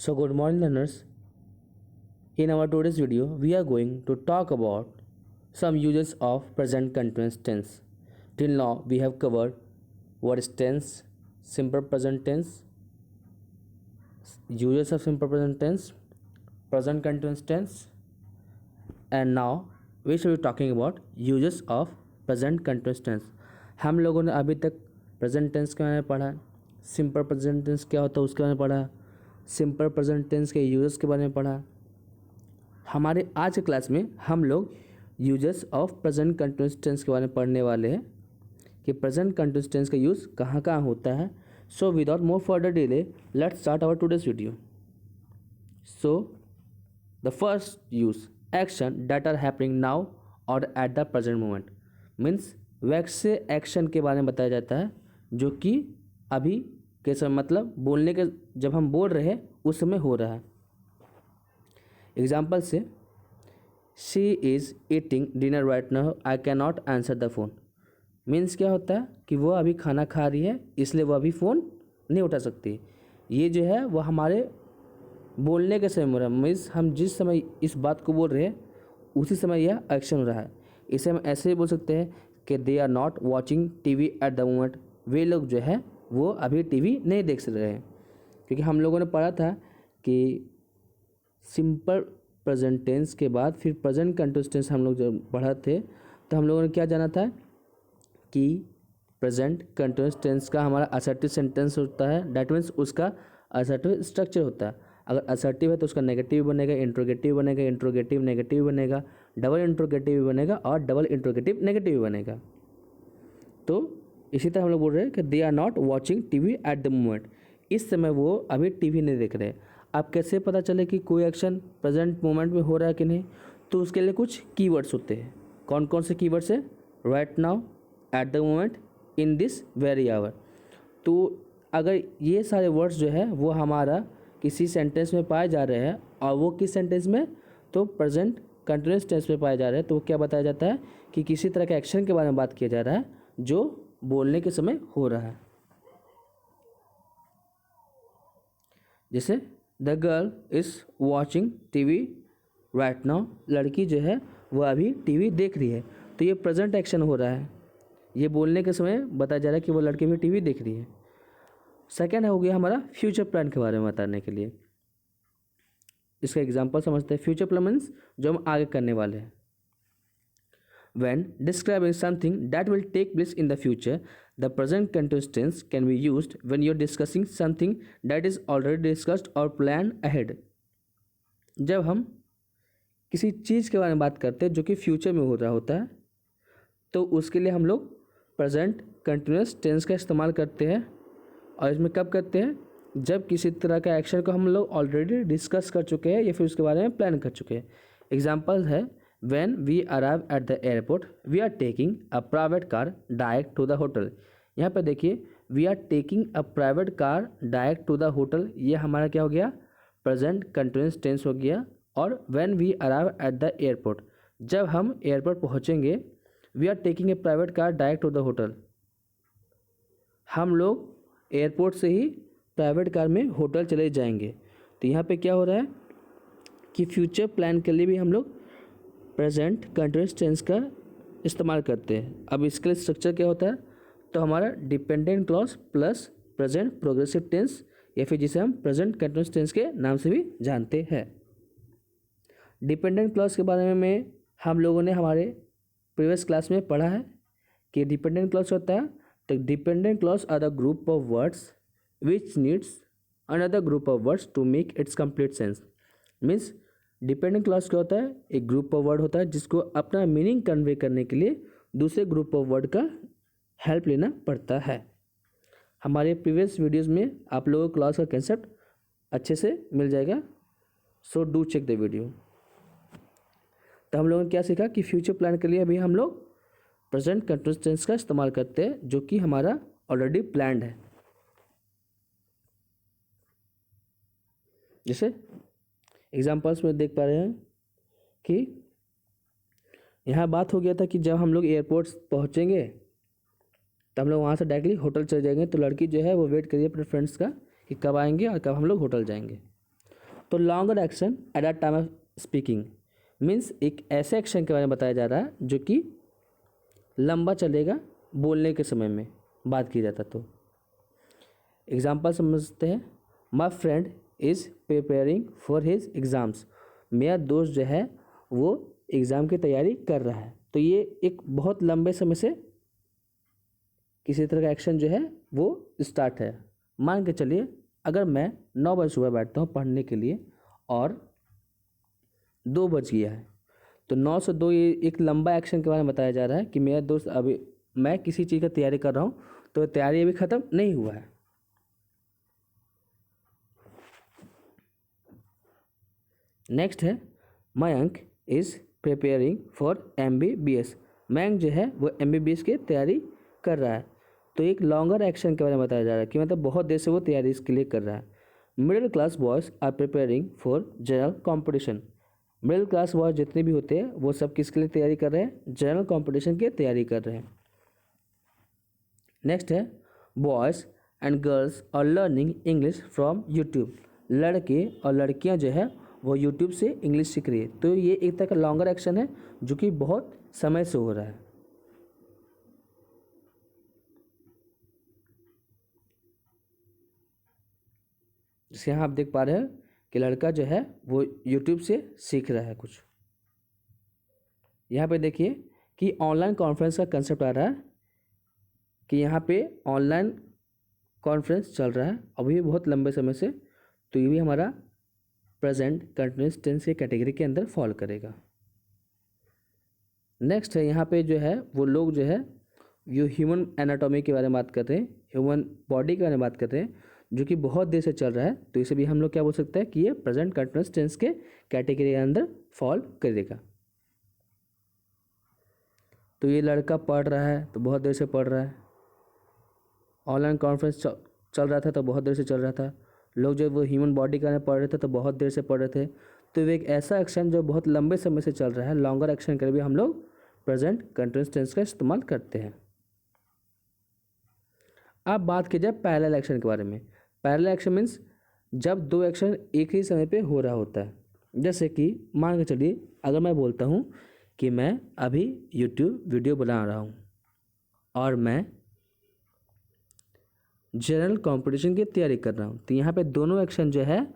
So good morning learners. In our today's video, we are going to talk about some uses of present continuous tense. Till now, we have covered what is tense, simple present tense, uses of simple present tense, present continuous tense, and now we shall be talking about uses of present continuous tense. हम लोगों ने अभी तक present tense के बारे में पढ़ा, simple present tense क्या होता है उसके बारे में पढ़ा, सिंपल प्रेजेंट टेंस के यूजेस के बारे में पढ़ा। हमारे आज के क्लास में हम लोग uses of present continuous tense के बारे में पढ़ने वाले हैं कि प्रेजेंट कंटिन्यूअस टेंस का यूज़ कहाँ कहाँ होता है। So without more further delay let's start our today's video. So the first use action that are happening now और at the present moment means वैसे एक्शन के बारे में बताया जाता है जो कि अभी के समय मतलब बोलने के जब हम बोल रहे हैं उस समय हो रहा है। एग्जाम्पल से she is eating dinner right now I can not answer the phone means क्या होता है कि वो अभी खाना खा रही है इसलिए वो अभी फ़ोन नहीं उठा सकती। ये जो है वो हमारे बोलने के समय हो रहा है मीन्स हम जिस समय इस बात को बोल रहे हैं उसी समय यह एक्शन हो रहा है। इसे हम ऐसे ही बोल सकते हैं कि they are not watching TV at the moment, वे लोग जो है वो अभी टीवी नहीं देख रहे हैं। क्योंकि हम लोगों ने पढ़ा था कि सिंपल प्रेजेंट टेंस के बाद फिर प्रेजेंट कंटिन्यूअस टेंस हम लोग जब पढ़ा थे तो हम लोगों ने क्या जाना था कि प्रेजेंट कंटिन्यूअस टेंस का हमारा असर्टिव सेंटेंस होता है, डैट मीन्स उसका असर्टिव स्ट्रक्चर होता है। अगर असर्टिव है तो उसका नेगेटिव बनेगा, इंट्रोगेटिव बनेगा, इंट्रोगेटिव नेगेटिव बनेगा, डबल इंट्रोगेटिव बनेगा और डबल इंट्रोगेटिव नेगेटिव बनेगा। तो इसी तरह हम लोग बोल रहे हैं कि they are not watching TV at the moment, इस समय वो अभी टीवी नहीं देख रहे। अब कैसे पता चले कि कोई एक्शन प्रेजेंट मोमेंट में हो रहा है कि नहीं, तो उसके लिए कुछ कीवर्ड्स होते हैं। कौन कौन से कीवर्ड्स है? Right now, at the moment, in this very hour. तो अगर ये सारे वर्ड्स जो है वो हमारा किसी सेंटेंस में पाए जा रहे हैं और वो किस सेंटेंस में, तो प्रेजेंट कंटिन्यूअस टेंस में पाए जा रहे हैं, तो वो क्या बताया जाता है कि किसी तरह के एक्शन के बारे में बात किया जा रहा है जो बोलने के समय हो रहा है। जैसे the girl is watching TV right now, लड़की जो है वो अभी टीवी देख रही है, तो ये प्रेजेंट एक्शन हो रहा है, ये बोलने के समय बताया जा रहा है कि वो लड़की भी टीवी देख रही है। सेकेंड हो गया हमारा फ्यूचर प्लान के बारे में बताने के लिए। इसका एग्जांपल समझते हैं। फ्यूचर प्लान मीन्स जो हम आगे करने वाले हैं। When describing something that will take place in the future, the present continuous tense can be used when you're discussing something that is already discussed or planned ahead. जब हम किसी चीज़ के बारे में बात करते हैं जो कि फ्यूचर में हो रहा होता है तो उसके लिए हम लोग प्रेजेंट कंटिन्यूअस टेंस का इस्तेमाल करते हैं। और इसमें कब करते हैं? जब किसी तरह का एक्शन को हम लोग ऑलरेडी डिस्कस कर चुके हैं या फिर उसके बारे में प्लान कर चुके हैं। एग्जाम्पल है When we arrive at the airport, we are taking a private car direct to the hotel. यहाँ पे देखिए we are taking a private car direct to the hotel, ये हमारा क्या हो गया? प्रेजेंट कंटिन्यूअस टेंस हो गया। और when we arrive at the airport, जब हम एयरपोर्ट पहुँचेंगे, we are taking a private car direct to the hotel, हम लोग एयरपोर्ट से ही प्राइवेट कार में होटल चले जाएंगे। तो यहाँ पे क्या हो रहा है कि फ्यूचर प्लान के लिए भी हम लोग प्रेजेंट कंटिन्यूअस टेंस का इस्तेमाल करते हैं। अब इसके लिए स्ट्रक्चर क्या होता है? तो हमारा dependent clause plus present progressive tense या फिर जिसे हम प्रेजेंट कंटिन्यूअस टेंस के नाम से भी जानते हैं। डिपेंडेंट क्लॉज के बारे में हम लोगों ने हमारे प्रीवियस क्लास में पढ़ा है कि डिपेंडेंट क्लॉज होता है, तो dependent clause are the group of words which needs another group of words to make its complete sense. Means dependent clause क्या होता है? एक ग्रुप ऑफ वर्ड होता है जिसको अपना मीनिंग कन्वे करने के लिए दूसरे ग्रुप ऑफ वर्ड का हेल्प लेना पड़ता है। हमारे प्रीवियस वीडियोस में आप लोगों को क्लॉज का कंसेप्ट अच्छे से मिल जाएगा, so do check the video. तो हम लोगों ने क्या सीखा कि फ्यूचर प्लान के लिए अभी हम लोग प्रेजेंट कंटिन्यूअस टेंस का इस्तेमाल करते हैं जो कि हमारा ऑलरेडी प्लान्ड है। जैसे एग्जाम्पल्स में देख पा रहे हैं कि यहाँ बात हो गया था कि जब हम लोग एयरपोर्ट पहुँचेंगे तो हम लोग वहाँ से डायरेक्टली होटल चले जाएंगे। तो लड़की जो है वो वेट करिए अपने फ्रेंड्स का कि कब आएंगे और कब हम लोग होटल जाएंगे। तो longer action at the time of speaking means एक ऐसे एक्शन के बारे में बताया जा रहा है जो कि लंबा चलेगा बोलने के समय में बात की जाता। तो एग्जाम्पल समझते हैं। My friend is preparing for his exams. मेरा दोस्त जो है वो एग्ज़ाम की तैयारी कर रहा है। तो ये एक बहुत लंबे समय से किसी तरह का एक्शन जो है वो स्टार्ट है। मान के चलिए अगर मैं 9 बजे सुबह बैठता हूँ पढ़ने के लिए और 2 बज गया है, तो 9 से 2 ये एक लंबा एक्शन के बारे में बताया जा रहा है कि मेरा दोस्त अभी मैं किसी चीज़ का तैयारी कर रहा हूँ, तो तैयारी अभी ख़त्म नहीं हुआ है। नेक्स्ट है Mayank is preparing for MBBS। Mayank जो है वो MBBS की तैयारी कर रहा है। तो एक लॉन्गर एक्शन के बारे में बताया जा रहा है कि मतलब बहुत देर से वो तैयारी इसके लिए कर रहा है। Middle class boys are preparing for general competition. Middle class boys जितने भी होते हैं वो सब किसके लिए तैयारी कर रहे हैं? जनरल कॉम्पिटिशन की तैयारी कर रहे हैं। नेक्स्ट है boys and girls are learning English from YouTube. लड़के और लड़कियां जो है वो यूट्यूब से इंग्लिश सीख रही है। तो ये एक तरह का लॉन्गर एक्शन है जो कि बहुत समय से हो रहा है। जैसे यहाँ आप देख पा रहे हैं कि लड़का जो है वो यूट्यूब से सीख रहा है कुछ। यहाँ पे देखिए कि ऑनलाइन कॉन्फ्रेंस का कंसेप्ट आ रहा है कि यहाँ पे ऑनलाइन कॉन्फ्रेंस चल रहा है अभी बहुत लंबे समय से। तो ये भी हमारा प्रेजेंट कंटिन्यूअस टेंस के कैटेगरी के अंदर फॉल करेगा। नेक्स्ट है यहाँ पे जो है वो लोग जो है जो ह्यूमन एनाटॉमी के बारे में बात कर रहे हैं, ह्यूमन बॉडी के बारे में बात कर रहे हैं जो कि बहुत देर से चल रहा है। तो इसे भी हम लोग क्या बोल सकते हैं कि ये प्रेजेंट कंटिन्यूअस टेंस के कैटेगरी के अंदर फॉल करेगा। तो ये लड़का पढ़ रहा है तो बहुत देर से पढ़ रहा है। ऑनलाइन कॉन्फ्रेंस चल रहा था तो बहुत देर से चल रहा था। लोग जो वो ह्यूमन बॉडी के बारे में पढ़ रहे थे तो बहुत देर से पढ़ रहे थे। तो ये एक ऐसा एक्शन जो बहुत लंबे समय से चल रहा है, लॉन्गर एक्शन के लिए भी हम लोग प्रेजेंट कंटिन्यूअस टेंस का इस्तेमाल करते हैं। अब बात की जाए पैरेलल एक्शन के बारे में। पैरेलल एक्शन मीन्स जब दो एक्शन एक ही समय पे हो रहा होता है। जैसे कि मान के चलिए अगर मैं बोलता हूँ कि मैं अभी यूट्यूब वीडियो बना रहा हूँ और मैं जनरल कंपटीशन की तैयारी कर रहा हूँ, तो यहाँ पे दोनों एक्शन जो है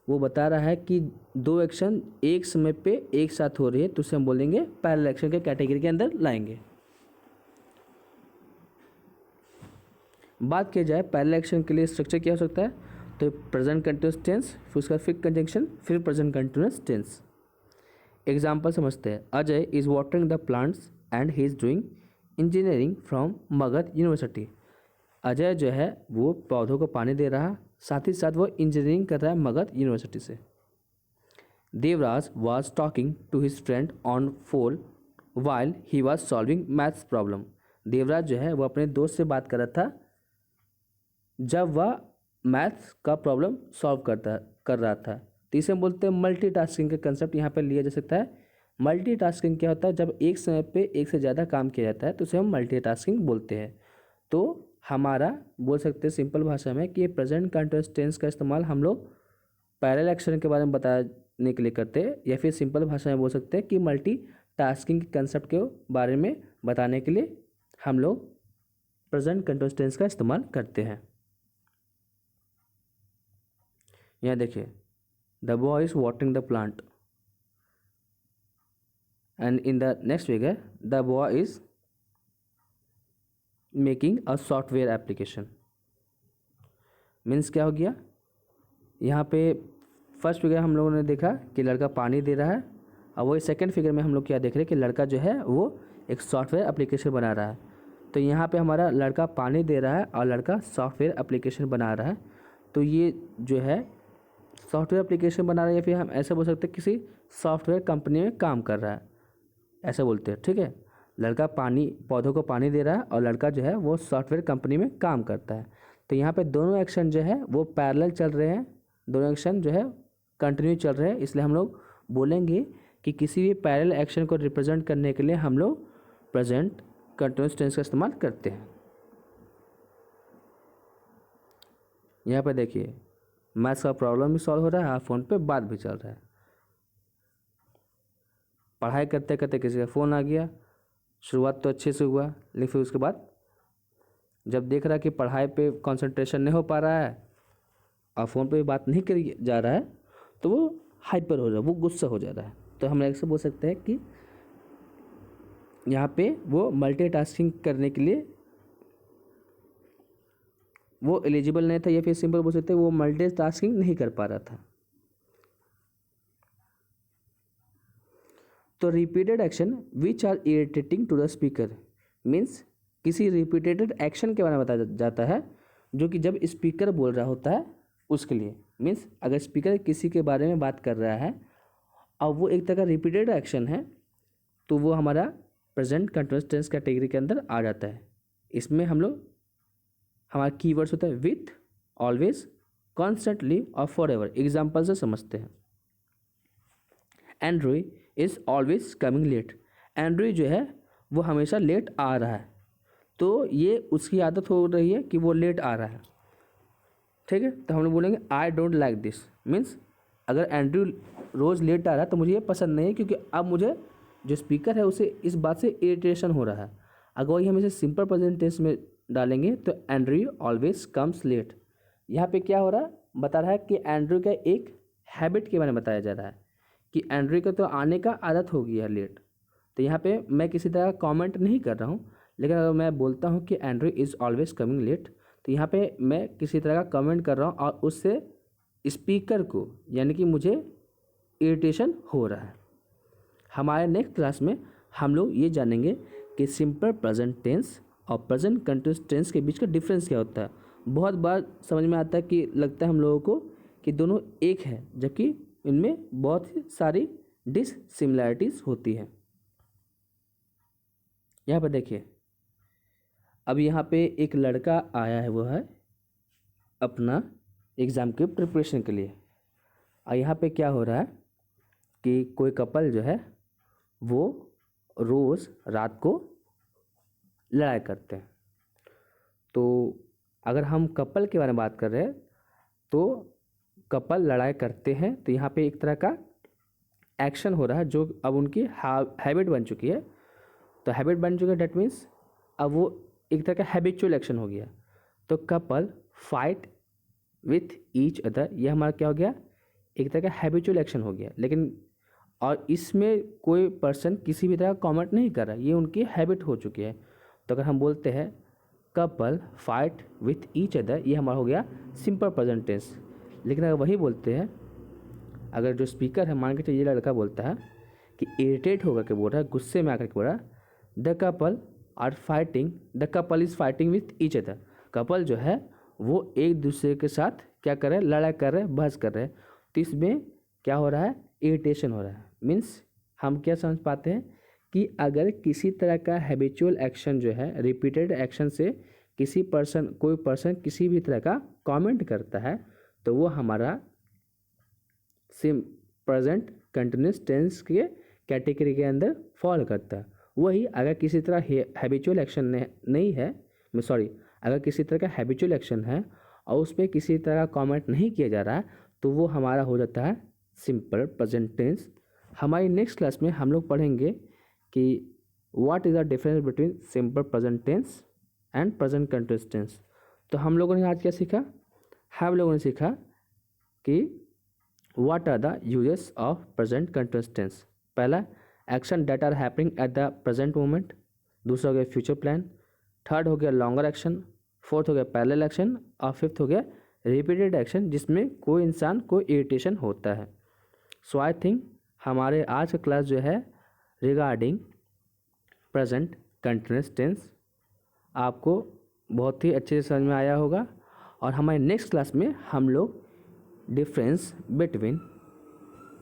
वो बता रहा है कि दो एक्शन एक समय पे एक साथ हो रही है, तो उसे हम बोलेंगे पैरेलल एक्शन के कैटेगरी के अंदर लाएंगे। बात की जाए पैरेलल एक्शन के लिए स्ट्रक्चर क्या हो सकता है, तो प्रेजेंट कंटिन्यूअस टेंस, फिर उसका फिक्स कंजंक्शन, फिर प्रेजेंट कंटिन्यूअस टेंस। एग्जाम्पल समझते हैं। Ajay is watering the plants and he is doing engineering from Magadh university. Ajay जो है वो पौधों को पानी दे रहा, साथ ही साथ वो इंजीनियरिंग कर रहा है मगध यूनिवर्सिटी से। Devraj was talking to his friend on phone while he was solving maths problem. Devraj जो है वो अपने दोस्त से बात कर रहा था जब वह मैथ्स का प्रॉब्लम सॉल्व कर रहा था। तो इसे हम बोलते हैं मल्टीटास्किंग का कंसेप्ट यहाँ पर लिया जा सकता है। मल्टीटास्किंग क्या होता है, जब एक समय पे एक से ज़्यादा काम किया जाता है तो उसे हम मल्टीटास्किंग बोलते हैं। तो हमारा बोल सकते हैं सिंपल भाषा में कि ये प्रेजेंट कंटिन्यूअस टेंस का इस्तेमाल हम लोग पैरेलल एक्शन के बारे में बताने के लिए करते हैं, या फिर सिंपल भाषा में बोल सकते हैं कि मल्टीटास्किंग के कंसेप्ट के बारे में बताने के लिए हम लोग प्रेजेंट कंटिन्यूअस टेंस का इस्तेमाल करते हैं। यहाँ देखिए, the boy is watering the plant and in the next figure the boy is making a software application. Means क्या हो गया, यहाँ पे फर्स्ट फिगर हम लोगों ने देखा कि लड़का पानी दे रहा है, और वही सेकंड फिगर में हम लोग क्या देख रहे हैं कि लड़का जो है वो एक सॉफ्टवेयर एप्लीकेशन बना रहा है। तो यहाँ पे हमारा लड़का पानी दे रहा है और लड़का सॉफ्टवेयर एप्लीकेशन बना रहा है। तो ये जो है सॉफ्टवेयर एप्लीकेशन बना रहा है, या फिर हम ऐसे बोल सकते हैं किसी सॉफ्टवेयर कंपनी में काम कर रहा है, ऐसे बोलते हैं। ठीक है, लड़का पौधों को पानी दे रहा है और लड़का जो है वो सॉफ्टवेयर कंपनी में काम करता है। तो यहाँ पे दोनों एक्शन जो है वो पैरेलल चल रहे हैं, दोनों एक्शन जो है कंटिन्यू चल रहे हैं। इसलिए हम लोग बोलेंगे कि किसी भी पैरेलल एक्शन को रिप्रेजेंट करने के लिए हम लोग प्रेजेंट कंटिन्यूअस टेंस का इस्तेमाल करते हैं। यहाँ पर देखिए, मैथ्स का प्रॉब्लम भी सॉल्व हो रहा है और फ़ोन पे बात भी चल रहा है। पढ़ाई करते करते किसी का फ़ोन आ गया, शुरुआत तो अच्छे से हुआ, लेकिन फिर उसके बाद जब देख रहा कि पढ़ाई पे कंसंट्रेशन नहीं हो पा रहा है और फ़ोन पे भी बात नहीं करी जा रहा है, तो वो हाइपर हो रहा है, वो गुस्सा हो जा रहा है। तो हम ऐसे बोल सकते हैं कि यहाँ पे वो मल्टीटास्किंग करने के लिए वो एलिजिबल नहीं था, या फिर सिंपल बोल सकते हैं वो मल्टीटास्किंग नहीं कर पा रहा था। तो repeated action which are irritating to the speaker means किसी रिपीटेड एक्शन के बारे में बताया जाता है जो कि जब स्पीकर बोल रहा होता है उसके लिए। मीन्स अगर स्पीकर किसी के बारे में बात कर रहा है और वो एक तरह का रिपीटेड एक्शन है तो वो हमारा प्रेजेंट कंटिन्यूअस टेंस कैटेगरी के अंदर आ जाता है। इसमें हम लोग हमारा कीवर्ड्स होता है विथ, ऑलवेज, कॉन्स्टेंटली और फॉर एवर। एग्जाम्पल से समझते हैं। Android is always coming late. Android जो है वो हमेशा लेट आ रहा है, तो ये उसकी आदत हो रही है कि वो लेट आ रहा है। ठीक है, तो हम लोग बोलेंगे I don't like this means अगर एंड्रयू रोज़ लेट आ रहा है तो मुझे ये पसंद नहीं है, क्योंकि अब मुझे जो स्पीकर है उसे इस बात से इरिटेशन हो रहा है। अगर वही हम इसे सिंपल प्रेजेंट टेंस में डालेंगे तो एंड्रयू ऑलवेज कम्स लेट। यहाँ पे क्या हो रहा है, बता रहा है कि एंड्रयू का एक हैबिट के बारे में बताया जा रहा है कि एंड्रयू का तो आने का आदत हो गई है लेट। तो यहाँ पे मैं किसी तरह का कमेंट नहीं कर रहा हूँ, लेकिन अगर मैं बोलता हूँ कि Andrew is always coming late तो यहाँ पे मैं किसी तरह का कमेंट कर रहा हूँ और उससे स्पीकर को यानी कि मुझे इरिटेशन हो रहा है। हमारे नेक्स्ट क्लास में हम लोग ये जानेंगे कि सिंपल प्रेजेंट टेंस और प्रेजेंट कंटिन्यूअस टेंस के बीच का डिफरेंस क्या होता है। बहुत बार समझ में आता है कि लगता है हम लोगों को कि दोनों एक है, जबकि इनमें बहुत ही सारी डिससिमिलैरिटीज़ होती है। यहाँ पर देखिए, अब यहाँ पे एक लड़का आया है, वो है अपना एग्ज़ाम के प्रिपरेशन के लिए। और यहाँ पे क्या हो रहा है कि कोई कपल जो है वो रोज़ रात को लड़ाई करते हैं। तो अगर हम कपल के बारे में बात कर रहे हैं तो कपल लड़ाई करते हैं, तो यहाँ पे एक तरह का एक्शन हो रहा है जो अब उनकी हैबिट बन चुकी है। तो हैबिट बन चुका है, डैट मीन्स अब वो एक तरह का हैबिचुअल एक्शन हो गया। तो couple fight with each other, यह हमारा क्या हो गया, एक तरह का हैबिचुअल एक्शन हो गया। लेकिन और इसमें कोई पर्सन किसी भी तरह का कमेंट नहीं कर रहा, ये उनकी हैबिट हो चुकी है। तो अगर हम बोलते हैं couple fight with each other, ये हमारा हो गया सिंपल प्रेजेंट टेंस। लेकिन अगर वही बोलते हैं, अगर जो स्पीकर है मान के चलिए ये लड़का बोलता है कि इरिटेट होकर के बोल रहा है, गुस्से में आकर के बोल रहा है the couple are fighting, the couple is fighting with each other. Couple जो है वो एक दूसरे के साथ क्या कर रहे हैं, लड़ाई कर रहे हैं, बहस कर रहे हैं। तो इसमें क्या हो रहा है, इरिटेशन हो रहा है। मीन्स हम क्या समझ पाते हैं कि अगर किसी तरह का हैबिचुअल एक्शन जो है, रिपीटेड एक्शन से कोई पर्सन किसी भी तरह का कमेंट करता है तो वो हमारा प्रेजेंट कंटिन्यूअस टेंस के कैटेगरी के अंदर फॉल करता है। वही अगर किसी तरह हैबिचुअल एक्शन नहीं है, अगर किसी तरह का हैबिचुअल एक्शन है और उस पर किसी तरह का कमेंट नहीं किया जा रहा है तो वो हमारा हो जाता है सिंपल प्रेजेंट टेंस। हमारी नेक्स्ट क्लास में हम लोग पढ़ेंगे कि what is the difference between simple present tense and present continuous tense. तो हम लोगों ने आज क्या सीखा, हम लोगों ने सीखा कि what are the uses of present continuous tense. पहला, action that are happening at the present moment. दूसरा हो गया फ्यूचर प्लान। थर्ड हो गया लॉन्गर एक्शन। फोर्थ हो गया पैरेलल एक्शन। और फिफ्थ हो गया रिपीटेड एक्शन जिसमें कोई इंसान को इरिटेशन होता है। सो आई थिंक हमारे आज का क्लास जो है रिगार्डिंग प्रेजेंट कंटिन्यूअस टेंस आपको बहुत ही अच्छे से समझ में आया होगा। और हमारे नेक्स्ट क्लास में हम लोग difference between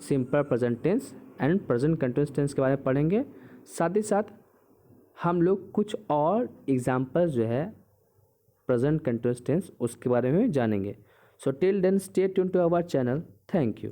simple present tense and present continuous tense के बारे में पढ़ेंगे। साथ ही साथ हम लोग कुछ और एग्जाम्पल्स जो है प्रेजेंट कंटिन्यूअस टेंस उसके बारे में जानेंगे। So till then stay tune to our channel. Thank you.